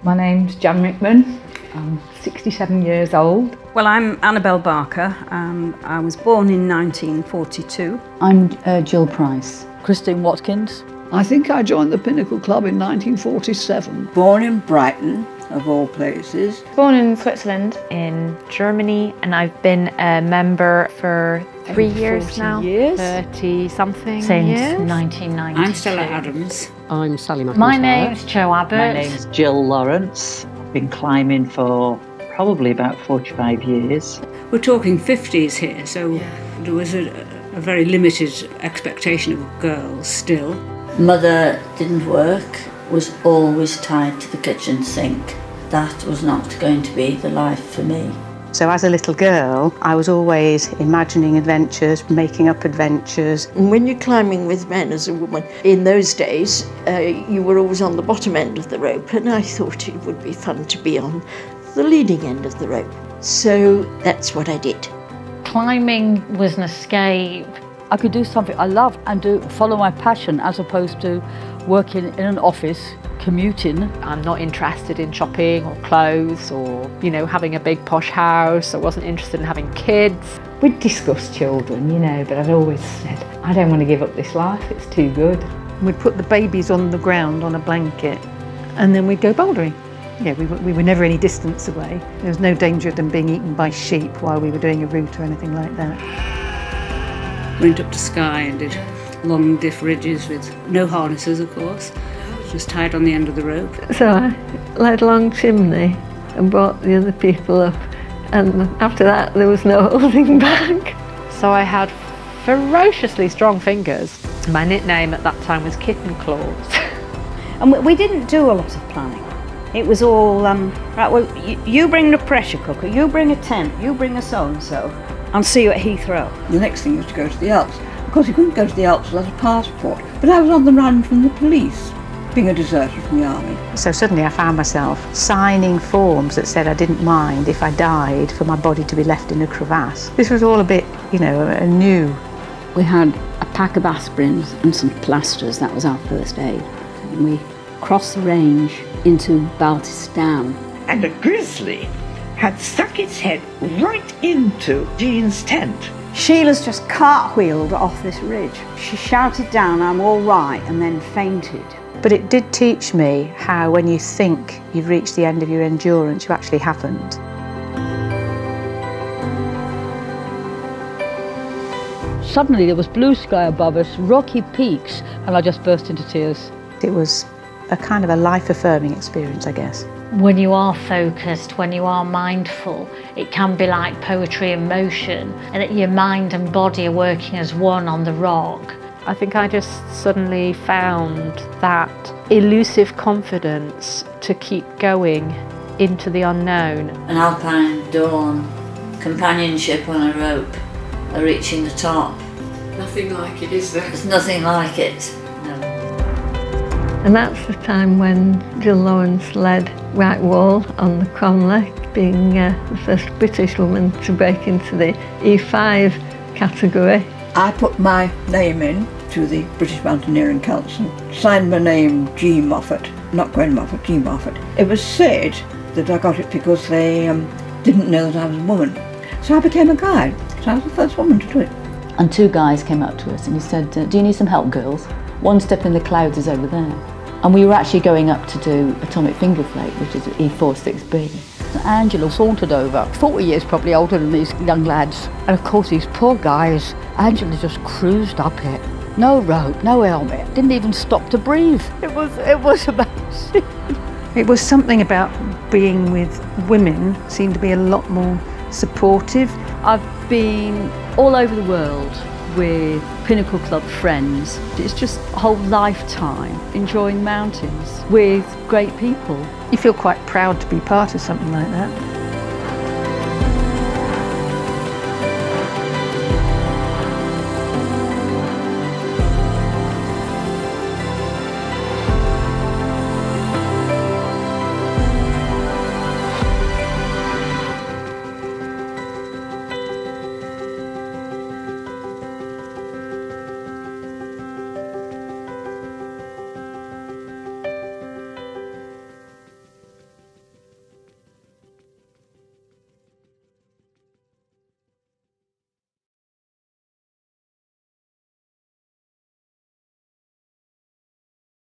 My name's Jan Rickman. I'm 67 years old. Well, I'm Annabelle Barker. I was born in 1942. I'm Jill Price. Christine Watkins. I think I joined the Pinnacle Club in 1947. Born in Brighton, of all places. Born in Switzerland, in Germany, and I've been a member for 3 years now. 30-something Since years. 1990. I'm Stella Adams. I'm Sally McIntyre. My name's Jo Abbott. My name's Jill Lawrence. I've been climbing for probably about 45 years. We're talking 50s here, so there was a very limited expectation of girls still. Mother didn't work, was always tied to the kitchen sink. That was not going to be the life for me. So as a little girl, I was always imagining adventures, making up adventures. And when you're climbing with men as a woman, in those days, you were always on the bottom end of the rope, and I thought it would be fun to be on the leading end of the rope. So that's what I did. Climbing was an escape. I could do something I loved and follow my passion as opposed to working in an office, commuting. I'm not interested in shopping or clothes or, having a big posh house. I wasn't interested in having kids. We'd discussed children, but I'd always said, I don't want to give up this life, it's too good. We'd put the babies on the ground on a blanket and then we'd go bouldering. Yeah, we were never any distance away. There was no danger of them being eaten by sheep while we were doing a route or anything like that. Went up to Skye and did long diff ridges with no harnesses, of course, just tied on the end of the rope. So I led along chimney and brought the other people up, and after that there was no holding back. So I had ferociously strong fingers. My nickname at that time was Kitten Claws. And we didn't do a lot of planning. It was all, right, well, you bring the pressure cooker, you bring a tent, you bring a so-and-so. I'll see you at Heathrow. The next thing was to go to the Alps. Of course, you couldn't go to the Alps without a passport, but I was on the run from the police, being a deserter from the army. So suddenly I found myself signing forms that said I didn't mind if I died for my body to be left in a crevasse. This was all a bit, new. We had a pack of aspirins and some plasters. That was our first aid. And we crossed the range into Baltistan. And a grizzly had stuck its head right into Jean's tent. Sheila's just cartwheeled off this ridge. She shouted down, "I'm all right," and then fainted. But it did teach me how when you think you've reached the end of your endurance, you actually haven't. Suddenly there was blue sky above us, rocky peaks, and I just burst into tears. It was a kind of a life-affirming experience, I guess. When you are focused, when you are mindful, it can be like poetry in motion, and that your mind and body are working as one on the rock. I think I just suddenly found that elusive confidence to keep going into the unknown. An alpine dawn, companionship on a rope, reaching the top. Nothing like it, is there? There's nothing like it. And that's the time when Jill Lawrence led Right Wall on the Cromlech, being the first British woman to break into the E5 category. I put my name in to the British Mountaineering Council, signed my name G. Moffat, not Gwen Moffat, G. Moffat. It was said that I got it because they didn't know that I was a woman. So I became a guide, so I was the first woman to do it. And two guys came up to us and he said, "Do you need some help, girls? One step in the clouds is over there." And we were actually going up to do atomic finger flake, which is E46B. Angela sauntered over, 40 years probably older than these young lads. And of course these poor guys, Angela just cruised up it. No rope, no helmet, didn't even stop to breathe. It was amazing. It was something about being with women seemed to be a lot more supportive. I've been all over the world with Pinnacle Club friends. It's just a whole lifetime enjoying mountains with great people. You feel quite proud to be part of something like that.